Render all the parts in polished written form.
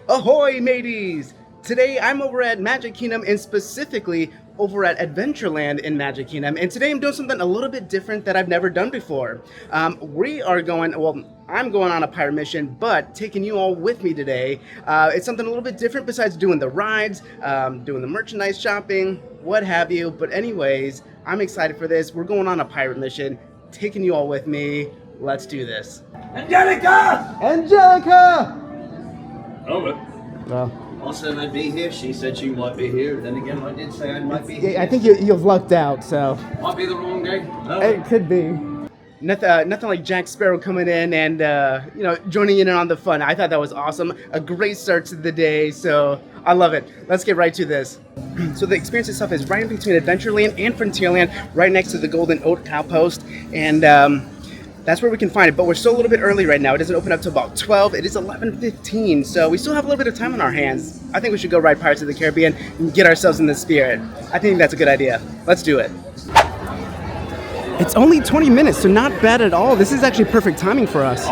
Ahoy, mateys! Today I'm over at Magic Kingdom and specifically over at Adventureland in Magic Kingdom. And today I'm doing something a little bit different that I've never done before. I'm going on a pirate mission, but taking you all with me today. It's something a little bit different besides doing the rides, doing the merchandise shopping, what have you. But anyways, I'm excited for this. We're going on a pirate mission, taking you all with me. Let's do this. Angelica! Angelica! Over. Well, I said I'd be here. She said she might be here. Then again, I did say I might be here. I think you've lucked out, so. Might be the wrong day. No. It could be. Nothing like Jack Sparrow coming in and joining in on the fun. I thought that was awesome. A great start to the day, so I love it. Let's get right to this. So the experience itself is right in between Adventureland and Frontierland, right next to the Golden Oat Outpost, and that's where we can find it, but we're still a little bit early right now. It doesn't open up till about 12. It is 11:15, so we still have a little bit of time on our hands. I think we should go ride Pirates of the Caribbean and get ourselves in the spirit. I think that's a good idea. Let's do it. It's only 20 minutes, so not bad at all. This is actually perfect timing for us.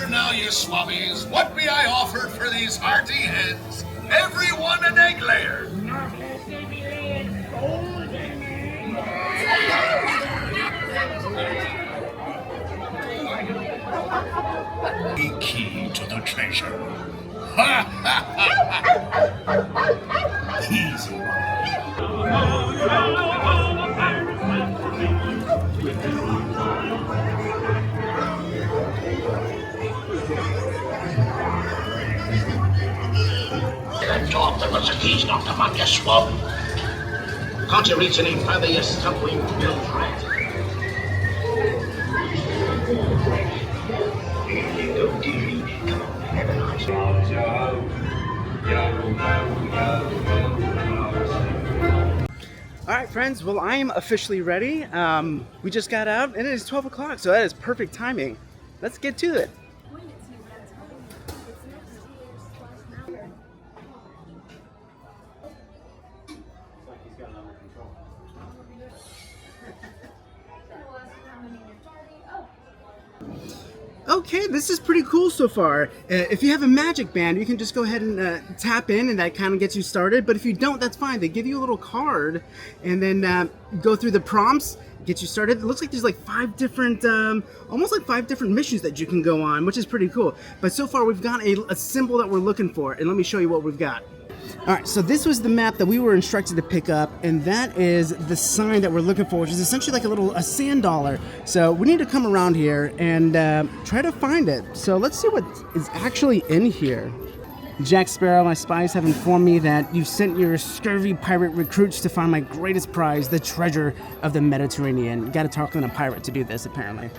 Now, you swabbies, what be I offered for these hearty heads? Every one an egg layer. The key to the treasure. Ha ha ha! Easy. That dog that was the keys knocked him on, you swab. Can't you reach any further, you stumbling billed rat? Here you go, dearie. Come on, have a nice All right, friends. Well, I am officially ready. We just got out, and it is 12 o'clock, so that is perfect timing. Let's get to it. Okay, this is pretty cool so far. If you have a magic band, you can just go ahead and tap in, and that kind of gets you started. But if you don't, that's fine. They give you a little card, and then go through the prompts, get you started. It looks like there's like almost like five different missions that you can go on, which is pretty cool. But so far, we've got a symbol that we're looking for, and let me show you what we've got. All right, so this was the map that we were instructed to pick up, and that is the sign that we're looking for, which is essentially like a sand dollar. So we need to come around here and try to find it. So let's see what is actually in here. Jack Sparrow, my spies have informed me that you sent your scurvy pirate recruits to find my greatest prize, the treasure of the Mediterranean. Got to talk to a pirate to do this, apparently.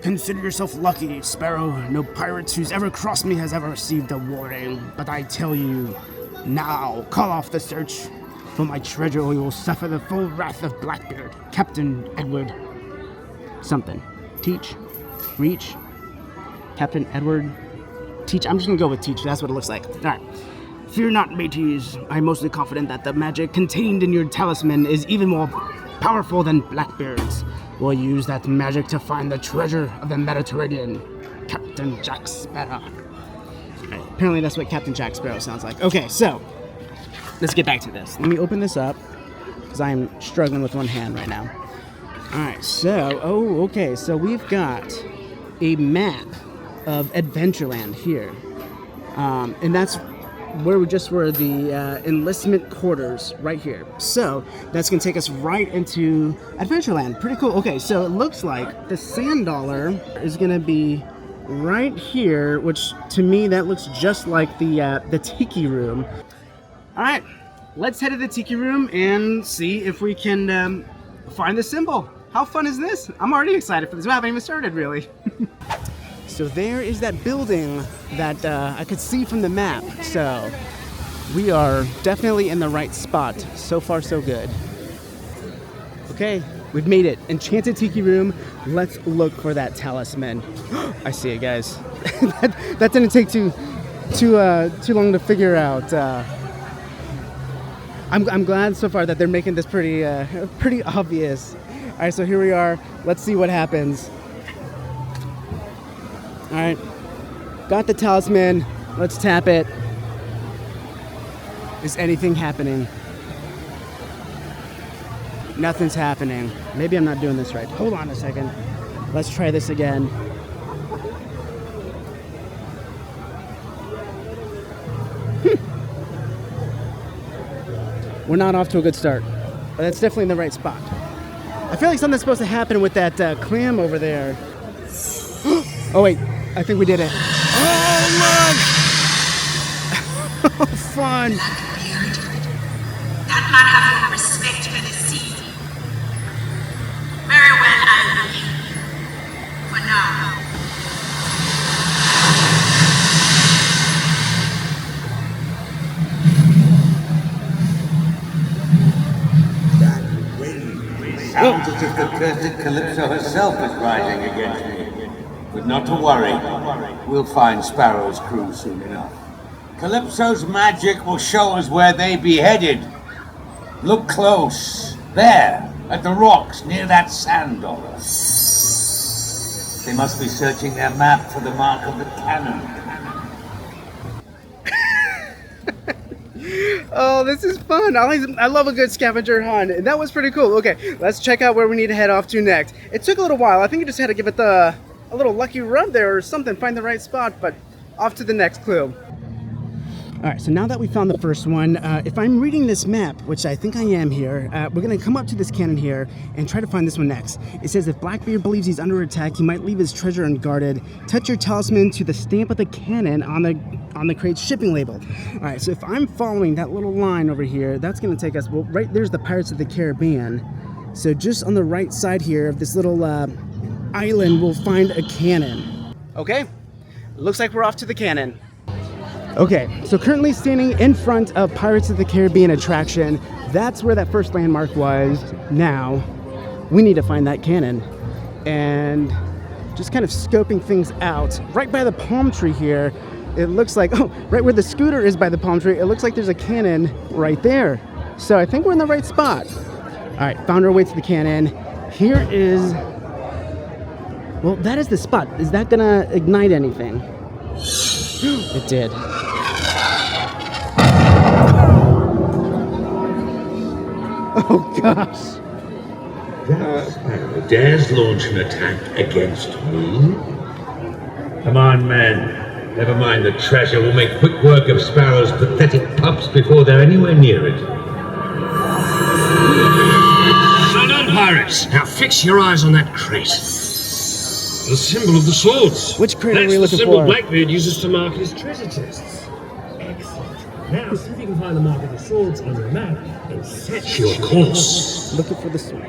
Consider yourself lucky, Sparrow. No pirate who's ever crossed me has ever received a warning. But I tell you, now, call off the search for my treasure, or you will suffer the full wrath of Blackbeard, Captain Edward. Something. Teach. Reach. Captain Edward. Teach. I'm just gonna go with teach. That's what it looks like. All right. Fear not, mateys. I'm mostly confident that the magic contained in your talisman is even more powerful than Blackbeard's. We'll use that magic to find the treasure of the Mediterranean, Captain Jack Sparrow. Right, apparently that's what Captain Jack Sparrow sounds like. Okay, so let's get back to this. Let me open this up because I am struggling with one hand right now. All right, so okay. So we've got a map of Adventureland here, and that's where were the enlistment quarters right here. So that's gonna take us right into Adventureland. Pretty cool. Okay, so it looks like the sand dollar is gonna be right here, which to me that looks just like the tiki room. All right, let's head to the tiki room and see if we can find the symbol. How fun is this? I'm already excited for this. We haven't even started really. so there is that building that I could see from the map. So we are definitely in the right spot. So far, so good. Okay, we've made it. Enchanted Tiki Room. Let's look for that talisman. I see it, guys. that didn't take too long to figure out. I'm glad so far that they're making this pretty obvious. All right, so here we are. Let's see what happens. All right, got the talisman. Let's tap it. Is anything happening? Nothing's happening. Maybe I'm not doing this right. Hold on a second. Let's try this again. We're not off to a good start, but that's definitely in the right spot. I feel like something's supposed to happen with that clam over there. Oh wait, I think we did it. Oh look! Fun. That man has no respect for the sea. Very well, I'll be here. For now. Sounds as if the cursed Calypso herself is rising against me. But not to worry. We'll find Sparrow's crew soon enough. Calypso's magic will show us where they be headed. Look close. There, at the rocks near that sand dollar. They must be searching their map for the mark of the cannon. Oh, this is fun. I love a good scavenger hunt. And that was pretty cool. Okay, let's check out where we need to head off to next. It took a little while. I think you just had to give it a little lucky run there or something, find the right spot, but off to the next clue. All right, so now that we found the first one, if I'm reading this map, which I think I am here, we're gonna come up to this cannon here and try to find this one next. It says if Blackbeard believes he's under attack, he might leave his treasure unguarded. Touch your talisman to the stamp of the cannon on the crate's shipping label. All right, so if I'm following that little line over here, that's gonna take us, well, right there's the Pirates of the Caribbean. So just on the right side here of this little island, we'll find a cannon. Okay, looks like we're off to the cannon. Okay, so currently standing in front of Pirates of the Caribbean attraction. That's where that first landmark was. Now, we need to find that cannon. And just kind of scoping things out. Right by the palm tree here, it looks like, oh, right where the scooter is by the palm tree, it looks like there's a cannon right there. So I think we're in the right spot. All right, found our way to the cannon. Here is, well, that is the spot. Is that gonna ignite anything? It did. Oh gosh. That Sparrow dares launch an attack against me? Come on, men. Never mind the treasure. We'll make quick work of Sparrow's pathetic pups before they're anywhere near it. Well done, pirates. Now fix your eyes on that crate. The symbol of the swords. Which crate are we looking That's the symbol for? Blackbeard uses to mark his treasure chests. Excellent. Now see if you can find the mark of the swords on your map and set your course. Looking for the sword.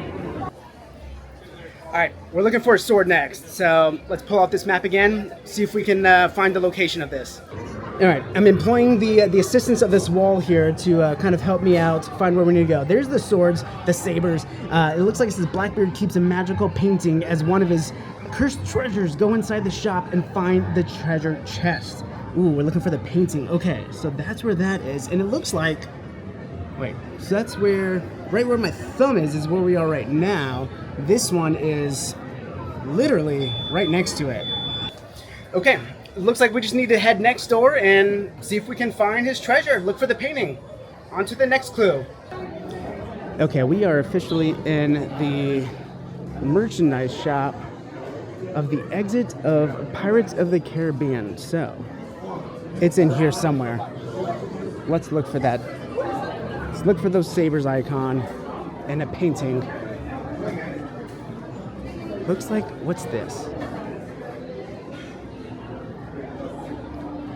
All right, we're looking for a sword next. So let's pull out this map again, see if we can find the location of this. All right, I'm employing the assistance of this wall here to kind of help me out, find where we need to go. There's the swords, the sabers. It looks like it says Blackbeard keeps a magical painting as one of his cursed treasures. Go inside the shop and find the treasure chest. Ooh, we're looking for the painting. Okay, so that's where that is. And it looks like, wait, so that's where, right where my thumb is where we are right now. This one is literally right next to it. Okay, it looks like we just need to head next door and see if we can find his treasure. Look for the painting. On to the next clue. Okay, we are officially in the merchandise shop of the exit of Pirates of the Caribbean. So, it's in here somewhere. Let's look for that. Let's look for those sabers icon and a painting. Looks like, what's this?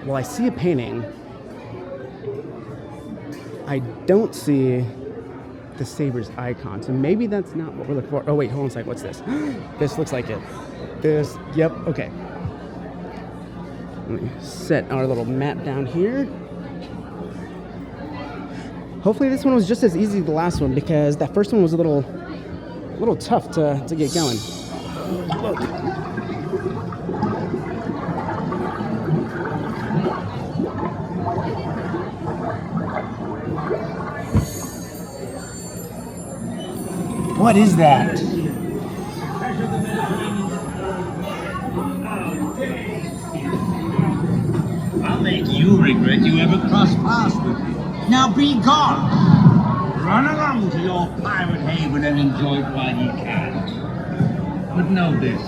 Well, I see a painting. I don't see the sabers icon, so maybe that's not what we're looking for. Oh wait, hold on a second, what's this? This looks like it. This, yep, okay. Let me set our little map down here. Hopefully this one was just as easy as the last one, because that first one was a little tough to get going. Look. What is that? I'll make you regret you ever crossed paths with me. Now be gone! Run along to your pirate haven and enjoy it while you can. But know this,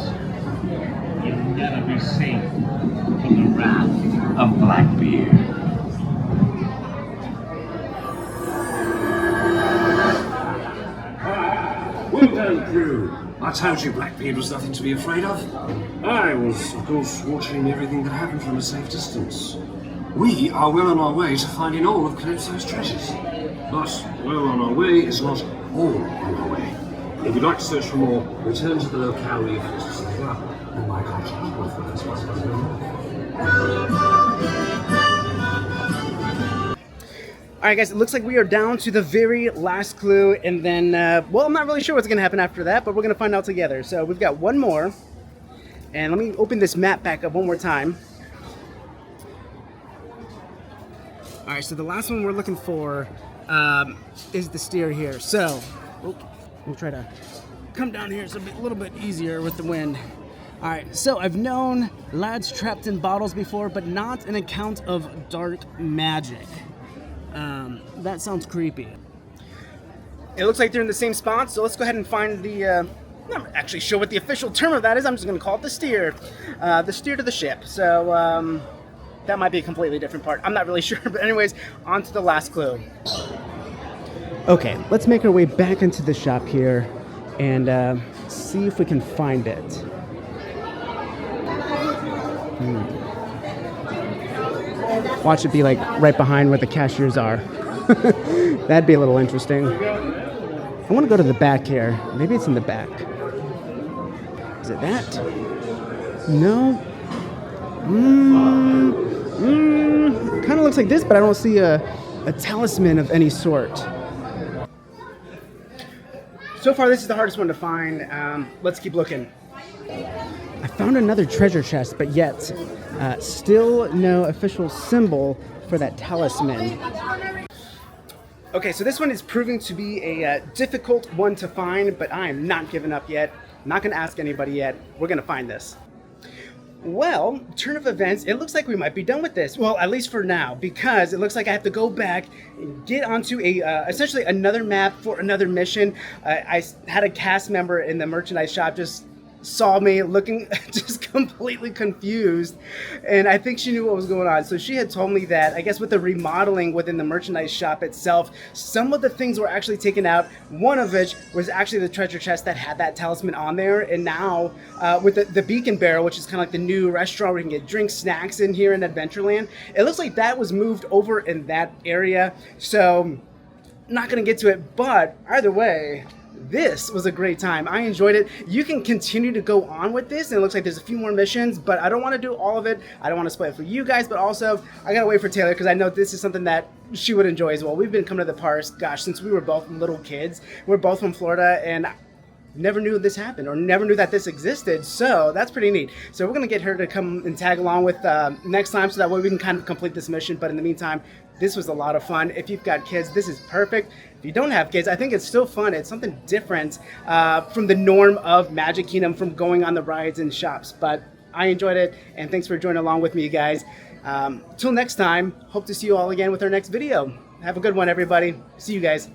you'll never be safe from the wrath of Blackbeard. Well done, crew. I told you Blackbeard was nothing to be afraid of. I was, of course, watching everything that happened from a safe distance. We are well on our way to finding all of Calypso's treasures. But well on our way is not all on our way. If you'd like to search for more, return to the locale where you first saw the club, and my contact will focus what's going on. Alright guys, it looks like we are down to the very last clue, and then, well, I'm not really sure what's going to happen after that, but we're going to find out together. So we've got one more, and let me open this map back up one more time. Alright, so the last one we're looking for is the steer here. So, we'll try to come down here. It's a little bit easier with the wind. Alright, so I've known lads trapped in bottles before, but not an account of dark magic. That sounds creepy. It looks like they're in the same spot, so let's go ahead and find the, I'm not actually sure what the official term of that is. I'm just going to call it the steer to the ship. So, that might be a completely different part. I'm not really sure, but anyways, on to the last clue. Okay, let's make our way back into the shop here and see if we can find it. Watch it be like right behind where the cashiers are. That'd be a little interesting. I want to go to the back here. Maybe it's in the back. Is it that? No. Kind of looks like this, but I don't see a talisman of any sort. So far, this is the hardest one to find. Let's keep looking. I found another treasure chest, but yet still no official symbol for that talisman. Okay, so this one is proving to be a difficult one to find, but I am not giving up yet. I'm not going to ask anybody yet. We're going to find this. Well, turn of events, it looks like we might be done with this. Well, at least for now, because it looks like I have to go back and get onto essentially another map for another mission. I had a cast member in the merchandise shop just saw me looking just completely confused, and I think she knew what was going on. So she had told me that, I guess with the remodeling within the merchandise shop itself, some of the things were actually taken out, one of which was actually the treasure chest that had that talisman on there. And now with the Beacon Barrel, which is kind of like the new restaurant where you can get drinks, snacks in here in Adventureland, it looks like that was moved over in that area. So not gonna get to it, but either way, this was a great time. I enjoyed it. You can continue to go on with this, and it looks like there's a few more missions, but I don't want to do all of it. I don't want to spoil it for you guys, but also I gotta wait for Taylor, because I know this is something that she would enjoy as well. We've been coming to the parks, gosh, since we were both little kids. We're both from Florida, and never knew this happened, or never knew that this existed, so that's pretty neat. So we're gonna get her to come and tag along with next time, so that way we can kind of complete this mission. But in the meantime, this was a lot of fun. If you've got kids, this is perfect. If you don't have kids, I think it's still fun. It's something different from the norm of Magic Kingdom, from going on the rides and shops. But I enjoyed it, and thanks for joining along with me, guys. Till next time, hope to see you all again with our next video. Have a good one, everybody. See you guys.